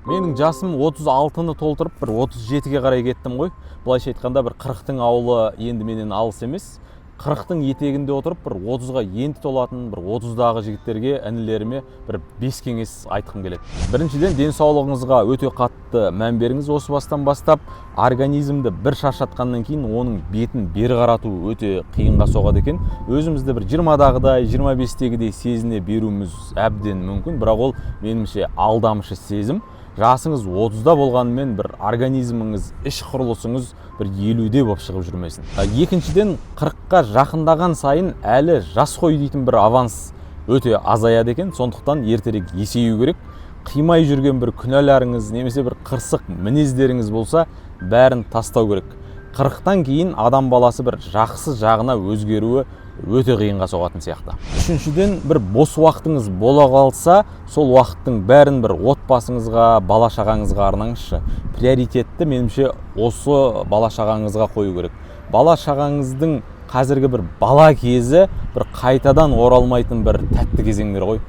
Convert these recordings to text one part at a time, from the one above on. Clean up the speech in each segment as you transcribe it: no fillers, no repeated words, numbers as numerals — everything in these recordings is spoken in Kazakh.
Менің жасым 36-ны толтырып, бір 37-ге қарай кеттім ғой. Былайша айтқанда, бір 40-тың ауылы енді менен алыс емес. 40-тың етегінде отырып, бір 30-ға енді толатын, бір 30-дағы жігіттерге, інілеріме бір 5 кеңес айтқым келеді. Біріншіден, денсаулығыңызға өте қатты мән беріңіз. Осы бастан бастап, организмді бір шаршатқаннан кейін оның бетін бері қарату өте қиынға соғады екен. Өзімізді бір 20-дағыдай, 25-тегідей сезіне беруіміз әбден мүмкін, бірақ ол меніңше алдамшы сезім. Жасыңыз 30-да болғанымен бір организміңіз, іш құрылысыңыз бір 50-де болып шығып жүрмесін. Екіншіден, 40-қа жақындаған сайын әлі жас қой дейтін бір аванс өте азаяды екен. Сондықтан ертерек есею керек. Қимай жүрген бір күнәларыңыз, немесе бір қырсық мінездеріңіз болса, бәрін тастау керек. 40-тан кейін адам баласы бір жақсы жағына өзгеруі өте қиынға соғатын сияқты. Үшіншіден, бір бос уақытыңыз бола қалса, сол уақыттың бәрін бір отбасыңызға, бала шағаңызға арнаңызшы. Приоритетті меніңше осы бала шағаңызға қою керек. Бала шағаңыздың қазіргі бір бала кезі бір қайтадан оралмайтын бір тәтті кезеңдер ғой.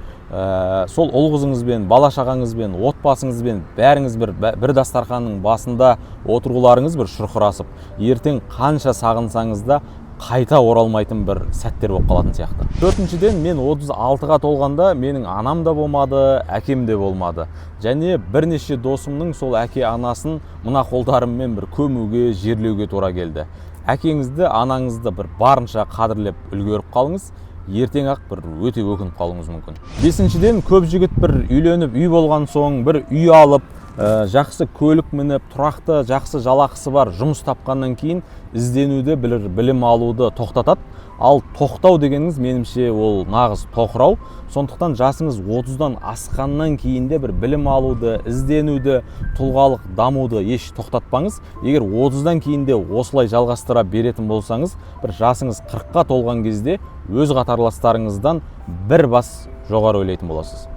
Сол ұл қызыңызбен, бала шағаңызбен, отбасыңызбен бәріңіз бір дастарханның басында отыруларыңыз бір шұрқырасып, ертең қанша сағынсаңыз да қайта оралмайтын бір сәттер болып қалатын сияқты. Төртіншіден, мен 36-ға толғанда менің анам да болмады, әкем де болмады. Және бірнеше досымның сол әке анасын мына қолдарыммен бір көмуге, жерлеуге тура келді. Әкеңізді, анаңызды бір барынша қадірлеп үлгеріп қалыңыз. Ертең ақ бір өте өкініп қалуыңыз мүмкін. Бесіншіден, көп жігіт бір үйленіп, үй болған соң бір үй алып, жақсы көлік мініп, тұрақты жақсы жалақысы бар жұмыс тапқаннан кейін ізденуді, білім алуды тоқтатады. Ал тоқтау дегеніңіз меніңше ол нағыз тоқырау. Сондықтан жасыңыз 30-дан асқаннан кейін де бір білім алуды, ізденуді, тұлғалық дамуды еш тоқтатпаңыз. Егер 30-дан кейін де осылай жалғастыра беретін болсаңыз, бір жасыңыз 40-қа толған кезде өз қатарластарыңыздан бір бас жоғары ойлайтын боласыз.